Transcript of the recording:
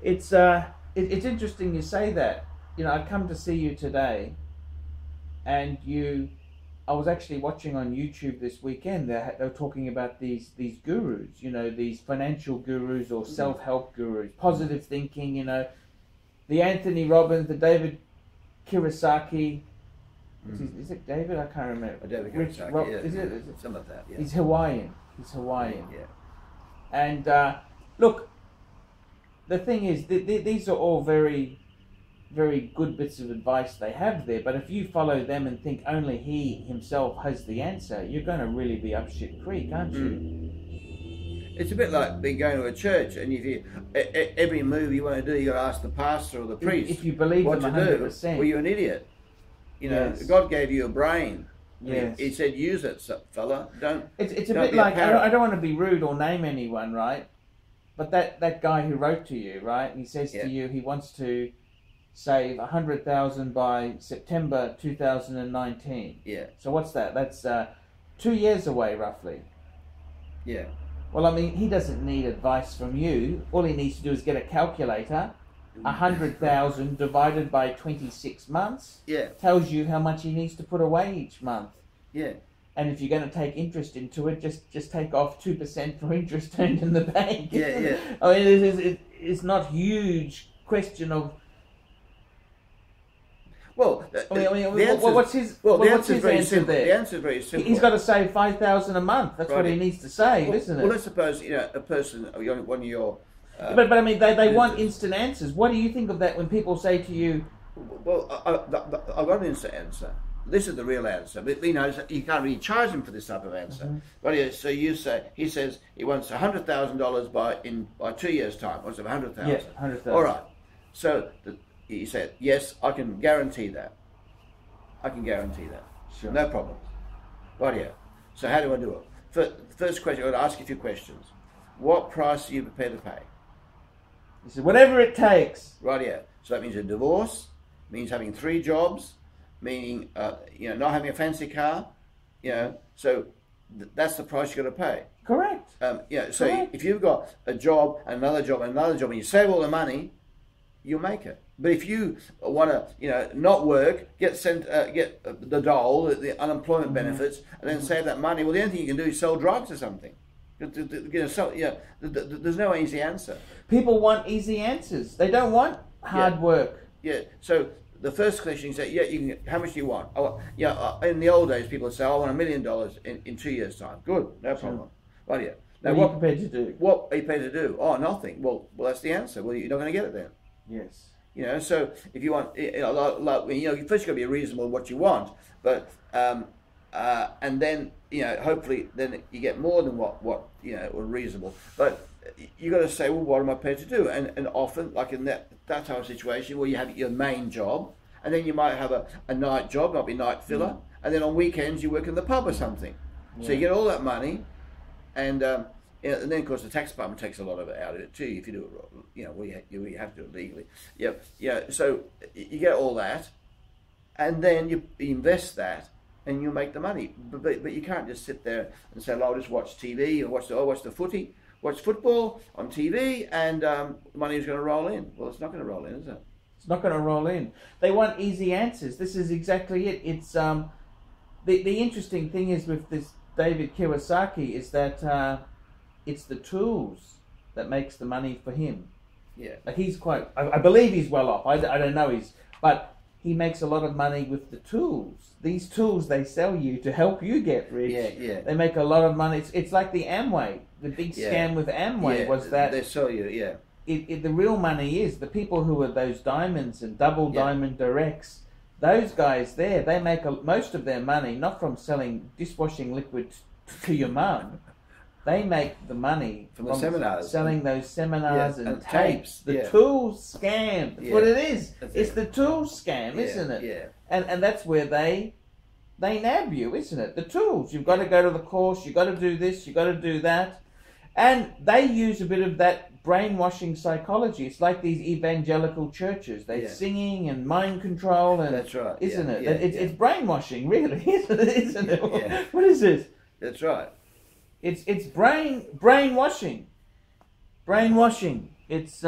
it's interesting you say that. You know, I come to see you today, and I was actually watching on YouTube this weekend. They were talking about these gurus. You know, these financial gurus or self-help gurus, positive thinking. You know, the Anthony Robbins, the David Kiyosaki. Is it David? I can't remember. David Kiyosaki. Is it? Something like that. Yeah. He's Hawaiian. Yeah. And look, the thing is, these are all very, very good bits of advice they have there. But if you follow them and think only he himself has the answer, you're going to really be up shit creek, aren't you? It's a bit like being going to a church, and if you every move you want to do, you got to ask the pastor or the priest. If you believe what them to 100%. do, well, you're an idiot. You know, Yes. God gave you a brain. Yes. He said, use it, fella. It's a don't bit be like, parrot. I don't want to be rude or name anyone, right? But that guy who wrote to you, right? He says to you he wants to save 100,000 by September 2019. Yeah. So what's that? That's 2 years away, roughly. Yeah. Well, I mean, he doesn't need advice from you. All he needs to do is get a calculator. 100,000 divided by 26 months tells you how much he needs to put away each month. Yeah. And if you're going to take interest into it, just take off 2% for interest earned in the bank. Yeah. I mean, it's not huge question of. Well, what's his answer there? The answer is very simple. He's got to save 5,000 a month. That's what he needs to save, isn't it? Well, let's suppose a person, one of your. But I mean, they want instant answers. What do you think of that when people say to you? Well, I've got an instant answer. This is the real answer. But you know, you can't really charge him for this type of answer. But yeah, so he says he wants $100,000 by 2 years' time. What's it, 100,000? Yeah, 100,000. All right. So he said, yes, I can guarantee that. I can guarantee that. Sure. No problem. Right here. So how do I do it? First question, I've got to ask you a few questions. What price are you prepared to pay? He said, whatever it takes. Right here. So that means a divorce, means having 3 jobs, meaning not having a fancy car, so that's the price you got to pay. Correct. So Correct. if you've got a job, another job, another job, and you save all the money, you'll make it. But if you want to, not work, get the dole, the unemployment benefits, and then save that money, well, the only thing you can do is sell drugs or something. There's no easy answer. People want easy answers. They don't want hard work. Yeah. So the first question you say, you can. How much do you want? In the old days, people would say, I want $1 million in 2 years' time. Good, no problem. Right, yeah. Now, what are you prepared to do? What are you prepared to do? Oh, nothing. Well, that's the answer. Well, you're not going to get it then. Yes. So if you want, first you've got to be reasonable in what you want, but and then hopefully then you get more than what or reasonable. But you got to say, well, what am I prepared to do? And often, like in that type of situation, where you have your main job, and then you might have a night job, might be night filler, and then on weekends you work in the pub or something. Yeah. So you get all that money, and then of course the tax department takes a lot of it out of it too. If you do it, we have to do it legally. So you get all that, and then you invest that, and you make the money. But you can't just sit there and say, "I'll just watch TV or watch the footy, watch football on TV, and money is going to roll in." Well, it's not going to roll in, is it? It's not going to roll in. They want easy answers. This is exactly it. It's the interesting thing is with this David Kiyosaki is that it's the tools that makes the money for him. Yeah. Like he's quite. I believe he's well off. I don't know but he makes a lot of money with the tools. These tools they sell you to help you get rich. Yeah. They make a lot of money. It's like the Amway. The big scam with Amway was that they sell you. The real money is the people who are those diamonds and double diamond directs. Those guys there, they make most of their money not from selling dishwashing liquid to your mum. They make the money from the seminars, selling those seminars and tapes. The Yeah. tool scam. That's what it is. It's the tool scam, Yeah. isn't it? Yeah. And that's where they nab you, isn't it? The tools. You've got to go to the course. You've got to do this. You've got to do that. And they use a bit of that brainwashing psychology. It's like these evangelical churches. They're singing and mind control. And that's right. Isn't it? Yeah. It's brainwashing, really, isn't it? Yeah. What is it? That's right. It's brainwashing. Brainwashing. It's